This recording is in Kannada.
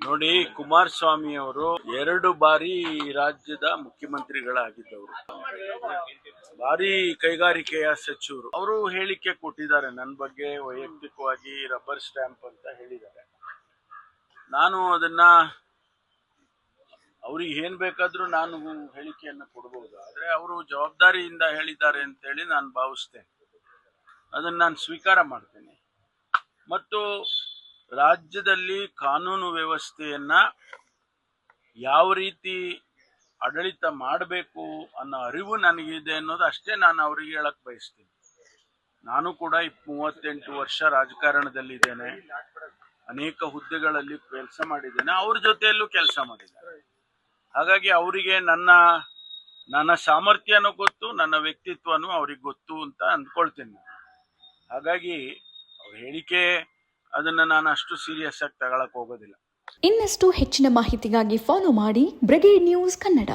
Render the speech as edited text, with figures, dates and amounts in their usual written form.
ನೋಡಿ, ಕುಮಾರಸ್ವಾಮಿ ಅವರು 2 ಬಾರಿ ರಾಜ್ಯದ ಮುಖ್ಯಮಂತ್ರಿಗಳಾಗಿದ್ದವರು, ಭಾರಿ ಕೈಗಾರಿಕೆಯ ಸಚಿವರು. ಅವರು ಹೇಳಿಕೆ ಕೊಟ್ಟಿದ್ದಾರೆ ನನ್ನ ಬಗ್ಗೆ ವೈಯಕ್ತಿಕವಾಗಿ, ರಬ್ಬರ್ ಸ್ಟ್ಯಾಂಪ್ ಅಂತ ಹೇಳಿದ್ದಾರೆ. ನಾನು ಅದನ್ನ ಅವ್ರಿಗೆ ಏನ್ ಬೇಕಾದ್ರೂ ನಾನು ಹೇಳಿಕೆಯನ್ನು ಕೊಡಬಹುದು, ಆದ್ರೆ ಅವರು ಜವಾಬ್ದಾರಿಯಿಂದ ಹೇಳಿದ್ದಾರೆ ಅಂತೇಳಿ ನಾನು ಭಾವಿಸ್ತೇನೆ. ಅದನ್ನ ನಾನು ಸ್ವೀಕಾರ ಮಾಡ್ತೇನೆ. ಮತ್ತು ರಾಜ್ಯದಲ್ಲಿ ಕಾನೂನು ವ್ಯವಸ್ಥೆಯನ್ನ ಯಾವ ರೀತಿ ಆಡಳಿತ ಮಾಡಬೇಕು ಅನ್ನೋ ಅರಿವು ನನಗಿದೆ ಅನ್ನೋದು ಅಷ್ಟೇ ನಾನು ಅವರಿಗೆ ಹೇಳಕ್ ಬಯಸ್ತೀನಿ. ನಾನು ಕೂಡ 38 ವರ್ಷ ರಾಜಕಾರಣದಲ್ಲಿದ್ದೇನೆ, ಅನೇಕ ಹುದ್ದೆಗಳಲ್ಲಿ ಕೆಲಸ ಮಾಡಿದ್ದೇನೆ, ಅವ್ರ ಜೊತೆಯಲ್ಲೂ ಕೆಲಸ ಮಾಡಿದ್ದೇನೆ. ಹಾಗಾಗಿ ಅವರಿಗೆ ನನ್ನ ಸಾಮರ್ಥ್ಯನೂ ಗೊತ್ತು, ನನ್ನ ವ್ಯಕ್ತಿತ್ವನೂ ಅವ್ರಿಗೆ ಗೊತ್ತು ಅಂತ ಅಂದ್ಕೊಳ್ತೇನೆ. ಹಾಗಾಗಿ ಅವ್ರ ಹೇಳಿಕೆ ಅದನ್ನ ನಾನು ಅಷ್ಟು ಸೀರಿಯಸ್ ಆಗಿ ತಗೊಳಕ್ ಹೋಗೋದಿಲ್ಲ. ಇನ್ನಷ್ಟು ಹೆಚ್ಚಿನ ಮಾಹಿತಿಗಾಗಿ ಫಾಲೋ ಮಾಡಿ ಬ್ರಿಗೇಡ್ ನ್ಯೂಸ್ ಕನ್ನಡ.